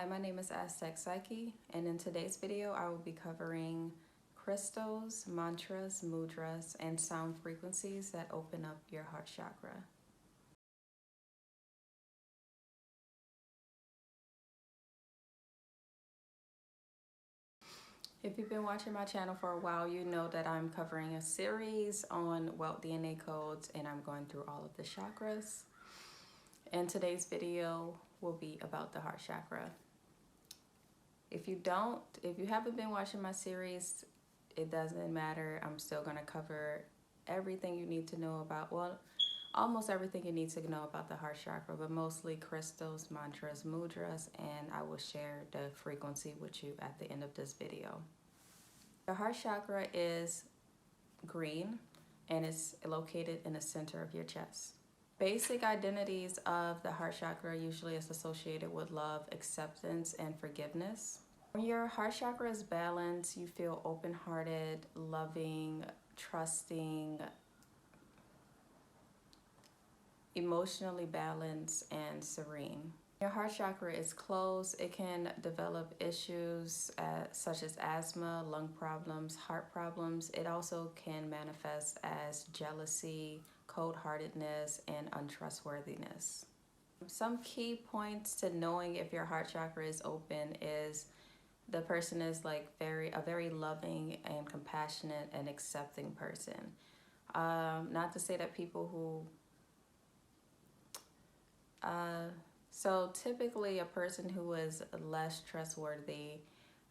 my name is Aztec Psyche, and in today's video I will be covering crystals, mantras, mudras, and sound frequencies that open up your heart chakra. If you've been watching my channel for a while, you know that I'm covering a series on wealth DNA codes, and I'm going through all of the chakras. And today's video will be about the heart chakra. If you haven't been watching my series, it doesn't matter. I'm still going to cover everything you need to know about, well, almost everything you need to know about the heart chakra, but mostly crystals, mantras, mudras, and I will share the frequency with you at the end of this video. The heart chakra is green and it's located in the center of your chest. Basic identities of the heart chakra usually is associated with love, acceptance, and forgiveness. When your heart chakra is balanced, you feel open-hearted, loving, trusting, emotionally balanced, and serene. Your heart chakra is closed, it can develop issues such as asthma, lung problems, heart problems. It also can manifest as jealousy, cold-heartedness, and untrustworthiness. Some key points to knowing if your heart chakra is open is the person is like a very loving and compassionate and accepting person. Not to say that people who so typically a person who is less trustworthy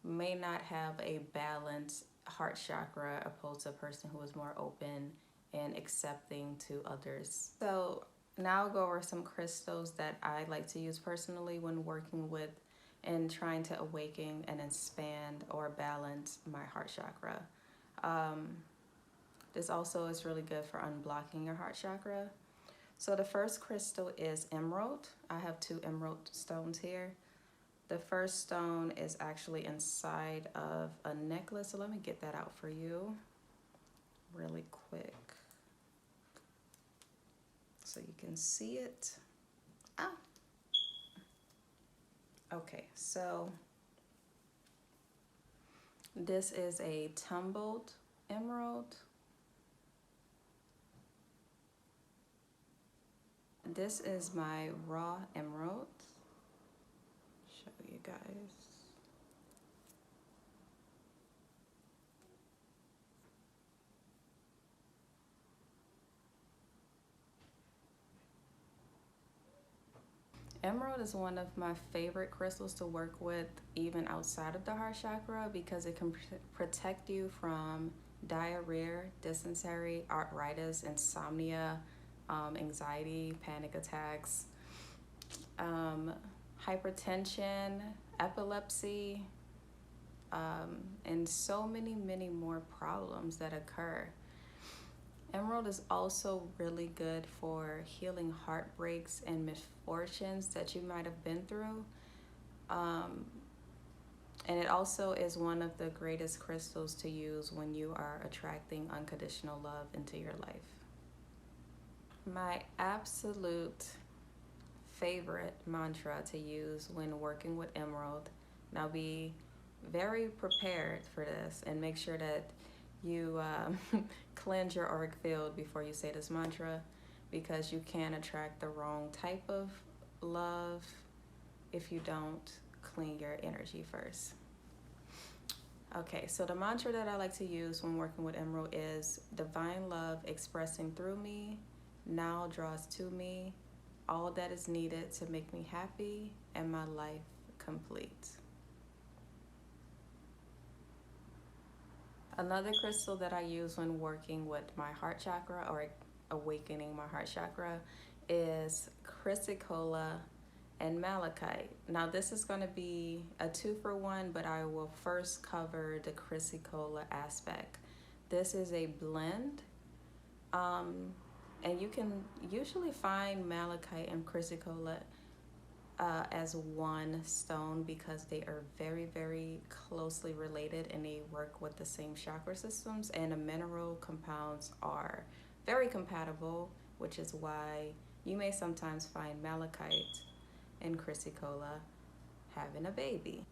may not have a balanced heart chakra opposed to a person who is more open and accepting to others. So now I'll go over some crystals that I like to use personally when working with and trying to awaken and expand or balance my heart chakra. This also is really good for unblocking your heart chakra. So the first crystal is emerald. I have 2 emerald stones here. The first stone is actually inside of a necklace. So let me get that out for you really quick so you can see it. Ah. Okay, so this is a tumbled emerald. This is my raw emerald. Show you guys. Emerald is one of my favorite crystals to work with even outside of the heart chakra because it can protect you from diarrhea, dysentery, arthritis, insomnia, anxiety, panic attacks, hypertension, epilepsy, and so many more problems that occur. Emerald is also really good for healing heartbreaks and misfortunes that you might have been through. And it also is one of the greatest crystals to use when you are attracting unconditional love into your life. My absolute favorite mantra to use when working with emerald. Now be very prepared for this and make sure that you cleanse your auric field before you say this mantra, because you can attract the wrong type of love if you don't clean your energy first. Okay, so the mantra that I like to use when working with emerald is divine love expressing through me now draws to me all that is needed to make me happy and my life complete. Another crystal that I use when working with my heart chakra or awakening my heart chakra is Chrysocolla and Malachite. Now this is going to be a 2-for-1, but I will first cover the Chrysocolla aspect. This is a blend, and you can usually find Malachite and Chrysocolla as one stone because they are very closely related and they work with the same chakra systems, and the mineral compounds are very compatible, which is why you may sometimes find Malachite and Chrysocolla having a baby.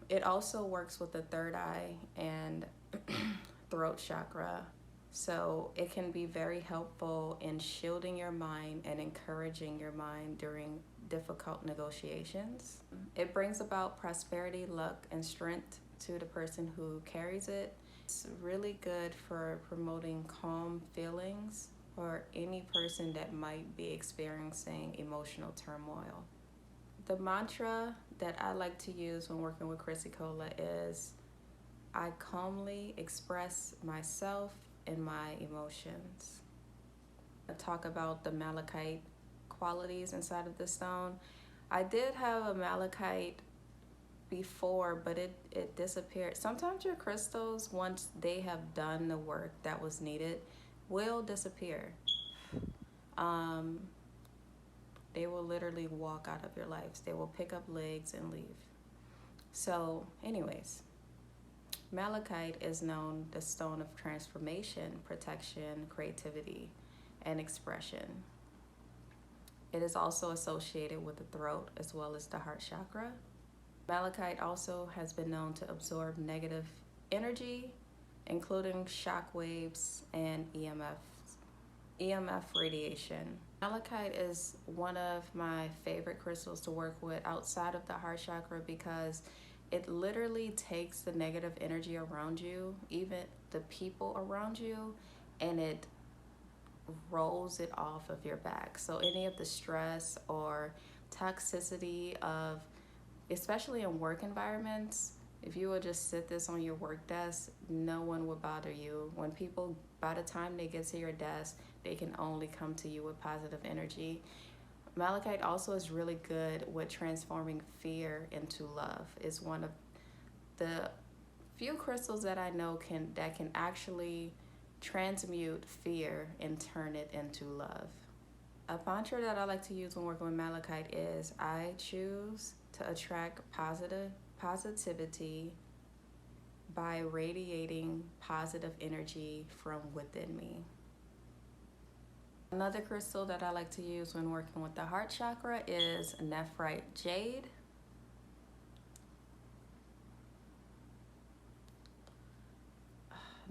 It also works with the third eye and throat chakra. So it can be very helpful in shielding your mind and encouraging your mind during difficult negotiations. It brings about prosperity, luck, and strength to the person who carries it. It's really good for promoting calm feelings for any person that might be experiencing emotional turmoil. The mantra that I like to use when working with Chrysocolla is, I calmly express myself and my emotions. I talk about the malachite qualities inside of the stone. I did have a malachite before, but it disappeared. Sometimes your crystals, once they have done the work that was needed, will disappear. They will literally walk out of your lives. They will pick up legs and leave. So anyways, malachite is known the stone of transformation, protection, creativity, and expression. It is also associated with the throat as well as the heart chakra. Malachite also has been known to absorb negative energy, including shock waves and EMF radiation. Malachite is one of my favorite crystals to work with outside of the heart chakra because it literally takes the negative energy around you, even the people around you, and it rolls it off of your back. So any of the stress or toxicity of, especially in work environments, if you would just sit this on your work desk, no one would bother you. When people, by the time they get to your desk, they can only come to you with positive energy. Malachite also is really good with transforming fear into love. It's one of the few crystals that I know can actually transmute fear and turn it into love. A mantra that I like to use when working with malachite is, I choose to attract positivity by radiating positive energy from within me. Another crystal that I like to use when working with the heart chakra is Nephrite Jade.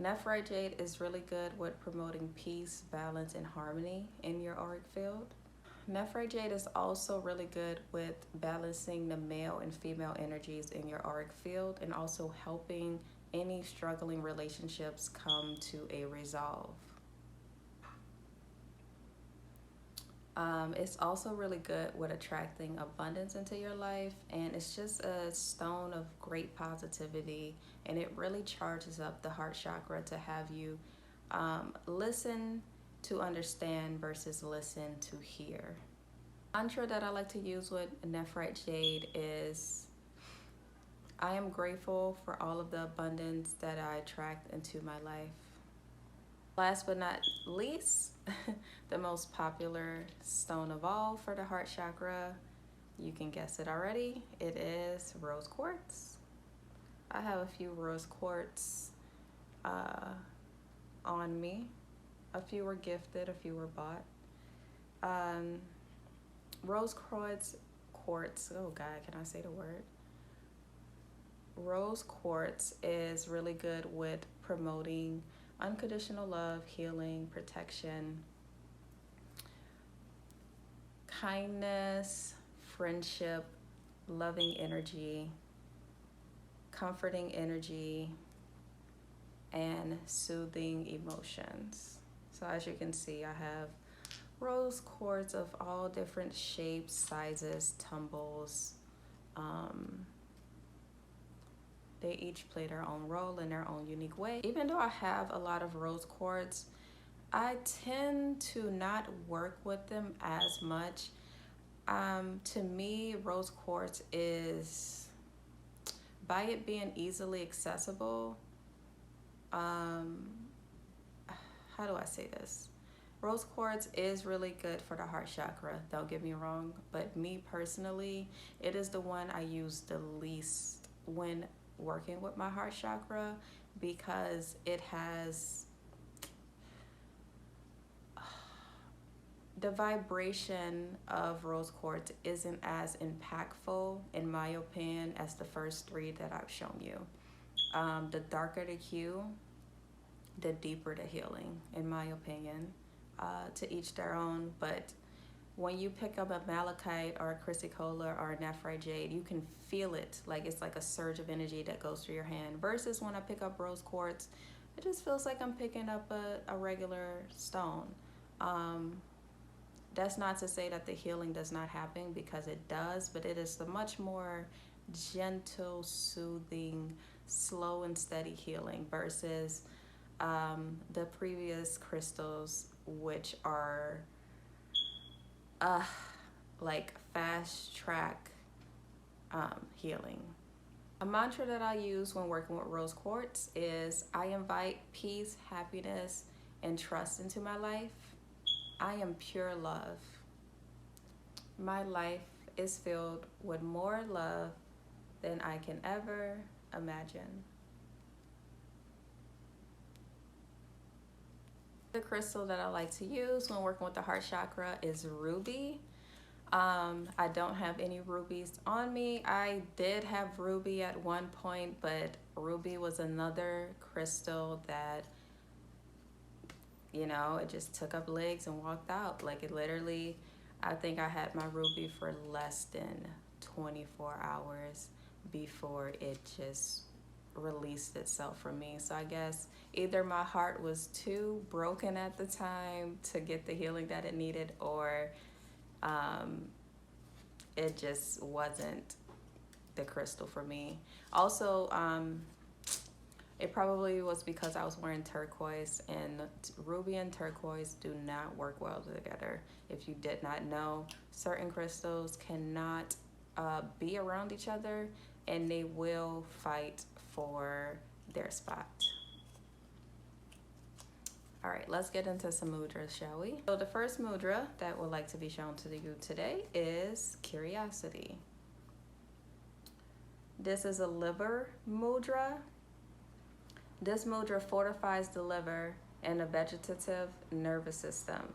Nephrite Jade is really good with promoting peace, balance, and harmony in your auric field. Nephrite Jade is also really good with balancing the male and female energies in your auric field and also helping any struggling relationships come to a resolve. It's also really good with attracting abundance into your life, and it's just a stone of great positivity, and it really charges up the heart chakra to have you listen to understand versus listen to hear. Mantra that I like to use with Nephrite Jade is, I am grateful for all of the abundance that I attract into my life. Last but not least, the most popular stone of all for the heart chakra, you can guess it already, it is rose quartz. I have a few rose quartz on me. A few were gifted, a few were bought. Rose quartz, oh God, can I say the word? Rose quartz is really good with promoting unconditional love, healing, protection, kindness, friendship, loving energy, comforting energy, and soothing emotions. So as you can see, I have rose quartz of all different shapes, sizes, tumbles. They each play their own role in their own unique way. Even though I have a lot of rose quartz, I tend to not work with them as much. To me, rose quartz is, by it being easily accessible, how do I say this? Rose quartz is really good for the heart chakra, don't get me wrong, but me personally, it is the one I use the least when working with my heart chakra because it has the vibration of rose quartz isn't as impactful, in my opinion, as the first three that I've shown you. The darker the hue, the deeper the healing, in my opinion. To each their own, but when you pick up a Malachite or a Chrysocolla or a Nephrite Jade, you can feel it. Like it's like a surge of energy that goes through your hand. Versus when I pick up rose quartz, it just feels like I'm picking up a regular stone. That's not to say that the healing does not happen, because it does, but it is the much more gentle, soothing, slow and steady healing versus the previous crystals, which are like fast track healing. A mantra that I use when working with rose quartz is, I invite peace, happiness, and trust into my life. I am pure love. My life is filled with more love than I can ever imagine. The crystal that I like to use when working with the heart chakra is ruby. I don't have any rubies on me. I did have ruby at one point, but ruby was another crystal that, you know, it just took up legs and walked out. Like it literally, I think I had my ruby for less than 24 hours before it just released itself from me. So I guess either my heart was too broken at the time to get the healing that it needed, or it just wasn't the crystal for me. Also, it probably was because I was wearing turquoise, and ruby and turquoise do not work well together. If you did not know, certain crystals cannot be around each other, and they will fight for their spot. All right, let's get into some mudras, shall we? So the first mudra that would like to be shown to you today is curiosity. This is a liver mudra. This mudra fortifies the liver and the vegetative nervous system,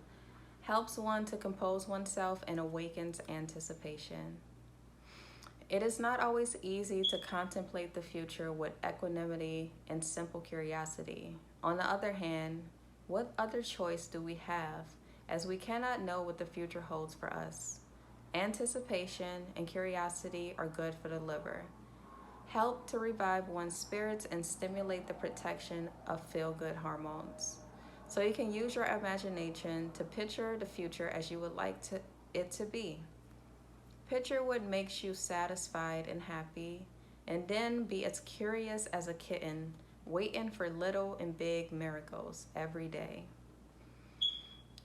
helps one to compose oneself, and awakens anticipation. It is not always easy to contemplate the future with equanimity and simple curiosity. On the other hand, what other choice do we have, as we cannot know what the future holds for us? Anticipation and curiosity are good for the liver, help to revive one's spirits, and stimulate the protection of feel-good hormones. So you can use your imagination to picture the future as you would like it to be. Picture what makes you satisfied and happy, and then be as curious as a kitten, waiting for little and big miracles every day.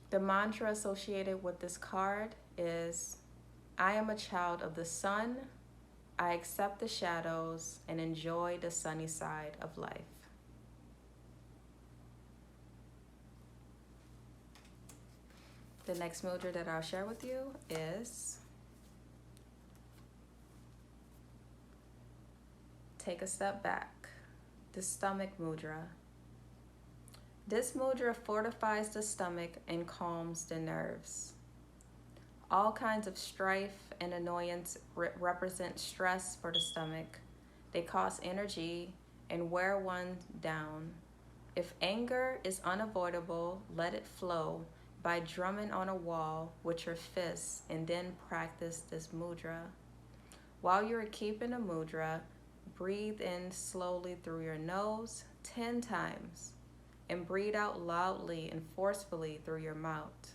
The mantra associated with this card is, I am a child of the sun. I accept the shadows and enjoy the sunny side of life. The next mudra that I'll share with you is take a step back. The stomach mudra. This mudra fortifies the stomach and calms the nerves. All kinds of strife and annoyance represent stress for the stomach. They cost energy and wear one down. If anger is unavoidable, let it flow by drumming on a wall with your fists, and then practice this mudra. While you're keeping a mudra, breathe in slowly through your nose 10 times and breathe out loudly and forcefully through your mouth.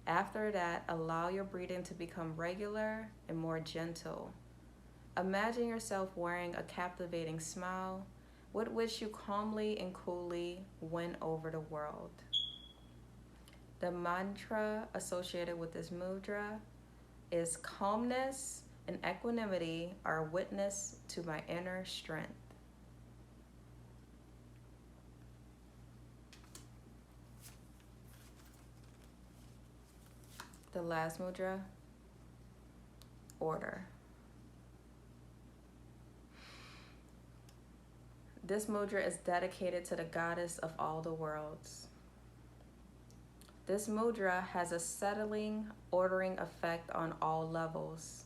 After that, allow your breathing to become regular and more gentle. Imagine yourself wearing a captivating smile with which you calmly and coolly win over the world. The mantra associated with this mudra is, calmness and equanimity are a witness to my inner strength. The last mudra, order. This mudra is dedicated to the goddess of all the worlds. This mudra has a settling, ordering effect on all levels.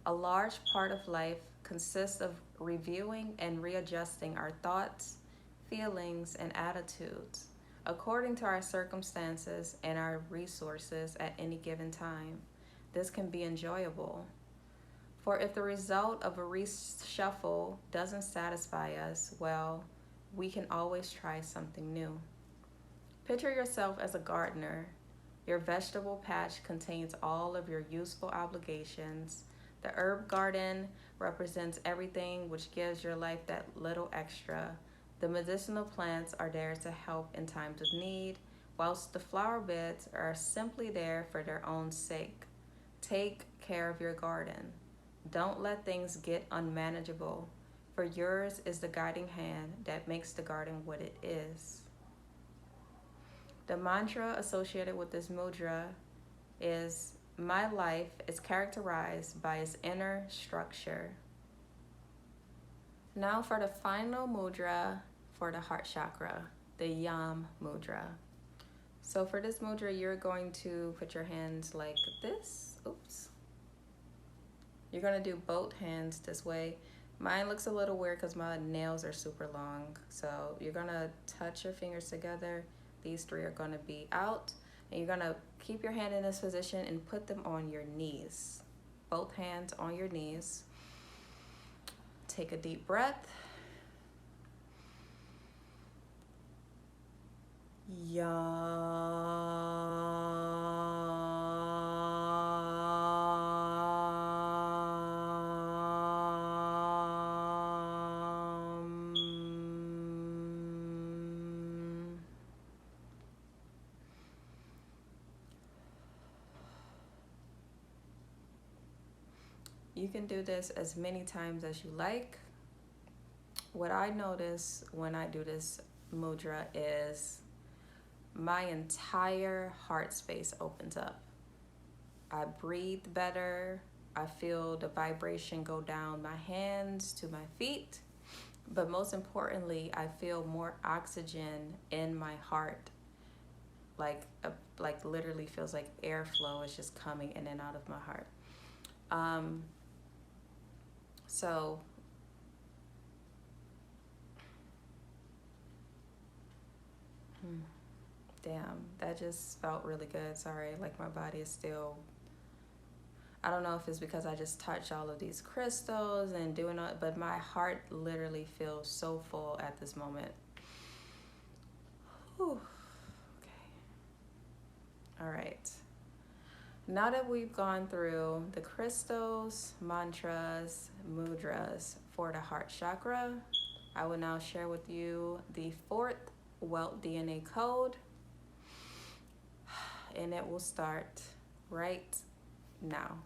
A large part of life consists of reviewing and readjusting our thoughts, feelings, and attitudes according to our circumstances and our resources at any given time. This can be enjoyable. For if the result of a reshuffle doesn't satisfy us, well, we can always try something new. Picture yourself as a gardener. Your vegetable patch contains all of your useful obligations. The herb garden represents everything which gives your life that little extra. The medicinal plants are there to help in times of need, whilst the flower beds are simply there for their own sake. Take care of your garden. Don't let things get unmanageable, for yours is the guiding hand that makes the garden what it is. The mantra associated with this mudra is, my life is characterized by its inner structure. Now for the final mudra for the heart chakra, the Yam mudra. So for this mudra, you're going to put your hands like this. Oops. You're going to do both hands this way. Mine looks a little weird because my nails are super long. So you're going to touch your fingers together. These three are going to be out. And you're going to keep your hand in this position and put them on your knees. Both hands on your knees. Take a deep breath. You can do this as many times as you like. What I notice when I do this mudra is my entire heart space opens up. I breathe better. I feel the vibration go down my hands to my feet. But most importantly, I feel more oxygen in my heart. Like literally feels like airflow is just coming in and out of my heart. So damn, that just felt really good. Sorry, like my body is still, I don't know if it's because I just touched all of these crystals and doing all, but my heart literally feels so full at this moment. Whew. Okay. All right. Now that we've gone through the crystals, mantras, mudras for the heart chakra, I will now share with you the 4th Wealth DNA code, and it will start right now.